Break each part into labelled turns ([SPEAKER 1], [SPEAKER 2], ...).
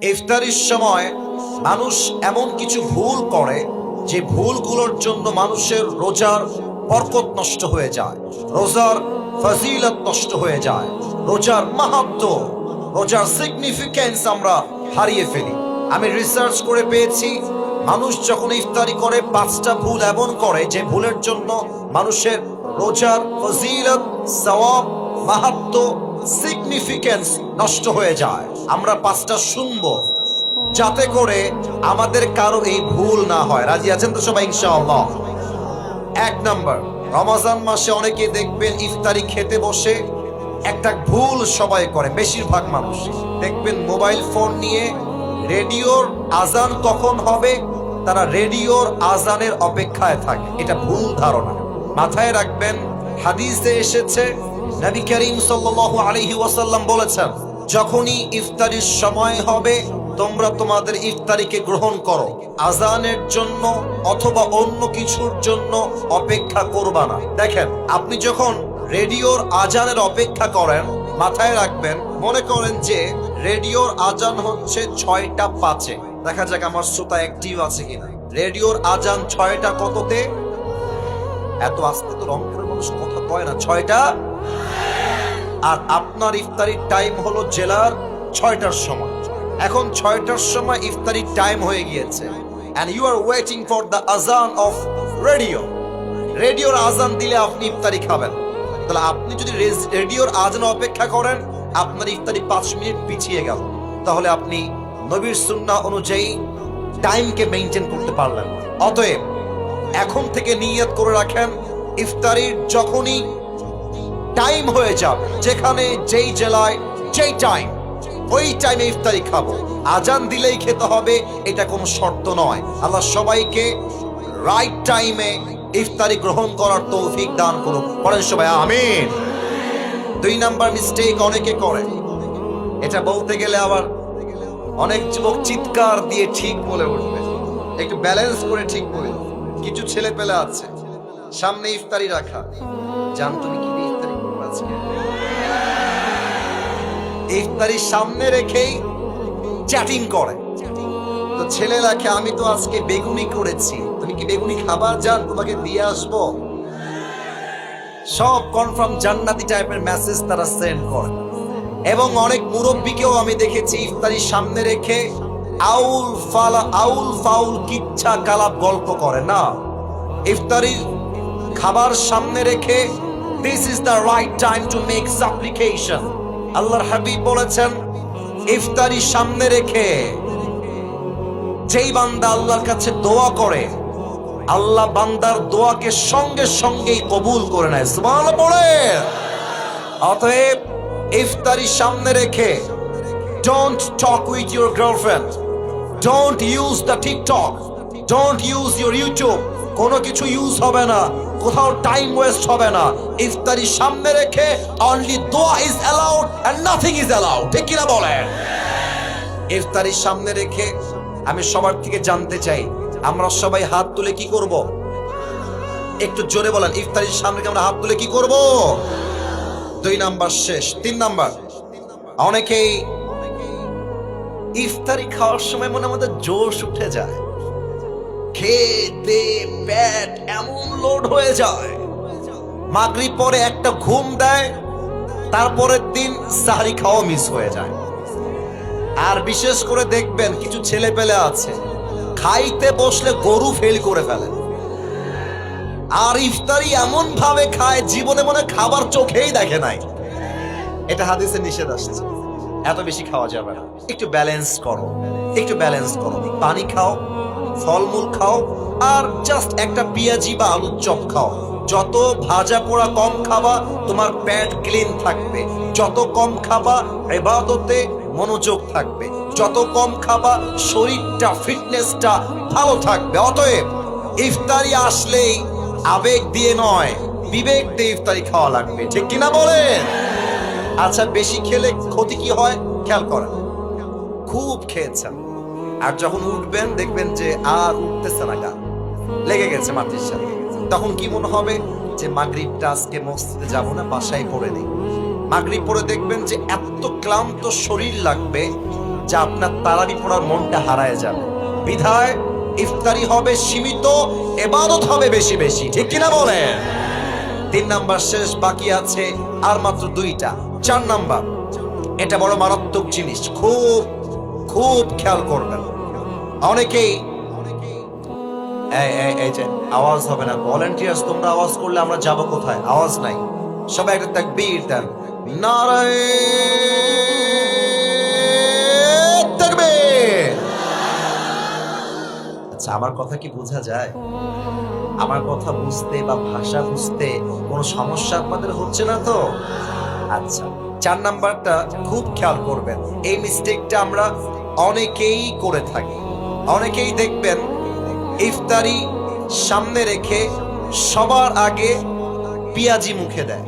[SPEAKER 1] ইফতারির সময় মানুষ এমন কিছু ভুল করে যে ভুলগুলোর জন্য মানুষের রোজার বরকত নষ্ট হয়ে যায়, রোজার ফজিলত নষ্ট হয়ে যায়, রোজার মাহাত্ম্য, রোজার সিগনিফিকেন্স আমরা হারিয়ে ফেলি। আমি রিসার্চ করে পেয়েছি, মানুষ যখন ইফতারি করে 5টা ভুল এমন করে যে ভুলের জন্য মানুষের রোজার ফজিলত, সওয়াব, মাহাত্ম্য, সিগনিফিকেন্স নষ্ট হয়ে যায়। আমরা 5টা শুনবো যাতে করে আমাদের কারো এই ভুল না হয়। রাজি আছেন তো সবাই ইনশাআল্লাহ? 1 নাম্বার, রমজান মাসে অনেকে দেখবেন ইফতারি খেতে বসে একটা ভুল সবাই করে, বেশিরভাগ মানুষ দেখবেন মোবাইল ফোন নিয়ে রেডিওর আজান কখন হবে তারা রেডিওর আজানের অপেক্ষায় থাকে। এটা ভুল ধারণা, মাথায় রাখবেন। হাদিসে এসেছে, নবী করিম সাল্লাল্লাহু আলাইহি ওয়াসাল্লাম বলেছেন, যখনই ইফতারির সময় হবে তোমরা তোমাদের ইফতারিকে গ্রহণ করো, আজানের জন্য অথবা অন্য কিছুর জন্য অপেক্ষা করবা না। দেখেন, আপনি যখন রেডিওর আজানের অপেক্ষা করেন, মাথায় রাখবেন, মনে করেন যে রেডিওর আজান হচ্ছে 6টা 5-এ। দেখা যাক আমার শ্রোতা অ্যাক্টিভ আছে কিনা। রেডিওর আজান 6টা কততে? এত আস্তে তো রংপুরের মানুষ কথা কয় না। 6টা, আর আপনার ইফতারির টাইম হলো জেলার 6টার সময়। এখন 6টার সময় ইফতারির টাইম হয়ে গিয়েছে, and you are waiting for the azan of radio. রেডিওর আজান দিলে আপনি ইফতারি খাবেন। তাহলে আপনি যদি রেডিওর আজান অপেক্ষা করেন, আপনার ইফতারি 5 মিনিট পিছিয়ে গেল। তাহলে আপনি নবীর সুন্নাহ অনুযায়ী টাইমকে মেইনটেইন করতে পারলেন। অতএব এখন থেকে নিয়ত করে রাখেন, ইফতারির যখনই টাইম হয়ে যাবে, যেখানে যেই জেলায় যেই টাইম, ওই টাইমে ইফতারি খাবো। আজান দিলেই খেতে হবে এটা কোনো শর্ত নয়। আল্লাহ সবাইকে রাইট টাইমে ইফতারি গ্রহণ করার তৌফিক দান করুক। পড়েন সবাই আমিন। 2 নাম্বার মিস্টেক অনেকে করে, এটা বলতে গেলে আবার অনেক যুবক চিৎকার দিয়ে ঠিক বলে উঠবে, একটু ব্যালেন্স করে ঠিক বলে। কিছু ছেলে পেলে আছে সামনে ইফতারি রাখা, জান তুমি কি দিয়ে ইফতারি করবে আজকে? ইফতারি সামনে রেখেই চ্যাটিং করে। তো ছেলে রাখে, আমি তো আজকে বেগুনি করেছি, তুমি কি বেগুনি খাবার? জান তোমাকে দিয়ে আসবো। সব কনফার্ম জান্নাতি টাইপের মেসেজ তারা সেন্ড করে। এবং অনেক মুরব্বীকেও আমি দেখেছি ইফতারি সামনে রেখে আউল ফাউল কিচ্ছা কালাপ গল্প করে না। ইফতারির খাবার সামনে রেখে this is the right time to make সাপ্লিকেশন। আল্লাহর হাবিব বলেছেন, ইফতারি সামনে রেখে যেই বান্দা আল্লাহর কাছে দোয়া করে, আল্লাহ বান্দার দোয়াকে সঙ্গে সঙ্গেই কবুল করে নেয়। সুবহানাল্লাহ পড়ে। অতএব ইফতারি সামনে রেখে don't talk with your girlfriend, don't use the TikTok, don't use your YouTube. কোনো কিছু ইউজ হবে না, কোথাও টাইম ওয়েস্ট হবে না। ইফতারি সামনে রেখে অনলি দোয়া is allowed and nothing is allowed. ঠিক কিনা বলেন? ইফতারি সামনে রেখে আমি সবার থেকে জানতে চাই, আমরা সবাই হাত তুলে কি করব? একটু জোরে বলেন, ইফতারির সামনে আমরা হাত তুলে কি করব? 2 নাম্বার শেষ। 3 নাম্বার, অনেকেই ইফতারি খাওয়ার সময় মনে আমাদের জোশ উঠে যায়, খেতে পেট এমন লোড হয়ে যায়, মাগরিব পরে একটা ঘুম দেয়, তারপরের দিন সাহরি খাওয়া মিস হয়ে যায়। আর বিশেষ করে দেখবেন কিছু ছেলে পেলে আছে খাইতে বসলে গরু ফেল করে ফেলে, আর ইফতারি এমন ভাবে খায় জীবনে মনে খাবার চোখেই দেখে নাই। এটা হাদিসে নিষেধ আসছে, এত বেশি খাওয়া যাবে না। একটু ব্যালেন্স করো, একটু ব্যালেন্স করো। পানি খাও, ফলমূল খাও, আর জাস্ট একটা পেঁয়াজি বা আলুর চপ খাও। যত ভাজা পোড়া কম খাবা, তোমার পেট ক্লিন থাকবে। যত কম খাবা, ইবাদতে মনোযোগ থাকবে। যত কম খাবা, শরীরটা, ফিটনেসটা ভালো থাকবে। অতএব ইফতারি আসলেই আবেগ দিয়ে নয়, বিবেক দিয়ে ইফতারি খাওয়া লাগবে। ঠিক কিনা বলেন? আচ্ছা, বেশি খেলে ক্ষতি কি হয় খেয়াল করেন। খুব খেয়েছেন, আর যখন উঠবেন দেখবেন যে আর উঠতেছে না, গা লেগে গেছে মাটির সাথে, তখন কি মনে হবে যে মাগরিবটা আজকে মসজিদে যাব না, বাসায় পড়ে নেই। মাগরিব পরে দেখবেন যে এত ক্লান্ত শরীর লাগবে, যে আপনার তারাবি পড়ার মনটা হারায় যাবে। বিধায় ইফতারি হবে সীমিত, ইবাদত হবে বেশি বেশি, ঠিক কিনা বলেন? 3 নাম্বার শেষ, বাকি আছে আর মাত্র 2টা। 4 নাম্বার, এটা বড় মারাত্মক জিনিস, খুব খুব খেয়াল করবেন। অনেকেই এই যে আওয়াজ হবে না, ভলান্টিয়ার্স তোমরা আওয়াজ করলে আমরা যাব কোথায়? আওয়াজ নাই, সবাই একটা তাকবীর দেন, নারায়ে তাকবীর। আচ্ছা, আমার কথা কি বোঝা যায়? আমার কথা বুঝতে বা ভাষা বুঝতে কোনো সমস্যা আপনাদের হচ্ছে না তো? আচ্ছা, 4 নাম্বারটা খুব খেয়াল করবেন। এই মিস্টেকটা আমরা অনেকেই করে থাকি। অনেকেই দেখবেন ইফতারি সামনে রেখে সবার আগে পেঁয়াজি মুখে দেয়,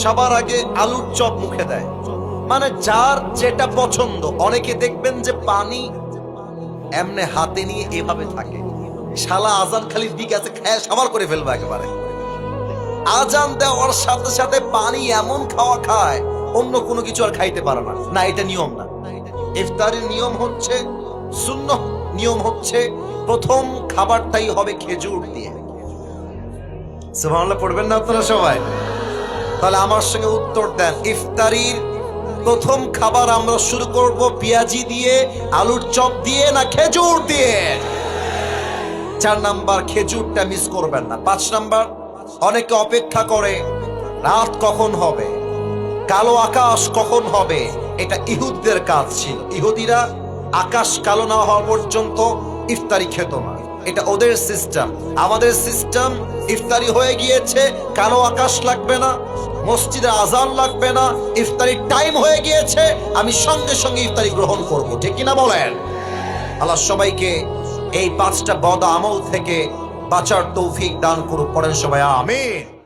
[SPEAKER 1] সবার আগে আলুর চপ মুখে দেয়, মানে যার যেটা পছন্দ। অনেকে দেখবেন যে পানি এমনে হাতে নিয়ে এভাবে থাকে, শালা আজান খালি দিকে আছে, খায় সবার করে ফেলবে একেবারে। আজান দেওয়ার সাথে সাথে পানি এমন খাওয়া খায়, অন্য কোনো কিছু আর খাইতে পারে না। না, এটা নিয়ম না। ইফতারের নিয়ম হচ্ছে, সুন্নাহ নিয়ম হচ্ছে, প্রথম খাবারটাই হবে খেজুর দিয়ে। সুবহানাল্লাহ পড়বেন না আপনারা সবাই? তাহলে আমার সঙ্গে উত্তর দেন, ইফতারির প্রথম খাবার আমরা শুরু করব পেঁয়াজি দিয়ে, আলুর চপ দিয়ে, না খেজুর দিয়ে? 4 নাম্বার, খেজুরটা মিস করবেন না। 5 নাম্বার, অনেকে অপেক্ষা করে রাত কখন হবে, কালো আকাশ কখন হবে। এটা ইহুদদের কাজ ছিল। ইহুদিরা আকাশ কালো না হওয়া পর্যন্ত ইফতারি খেত না, এটা ওদের সিস্টেম। আমাদের সিস্টেম, ইফতারি হয়ে গিয়েছে, কালো আকাশ লাগবে না, মসজিদে আজান লাগবে না, ইফতারির টাইম হয়ে গিয়েছে, আমি সঙ্গে সঙ্গে ইফতারি গ্রহণ করব, ঠিক কিনা বলেন? আল্লাহ সবাইকে এই 5টা বদ আমল থেকে বাঁচার তৌফিক দান করুক। পড়েন সবাই আমিন।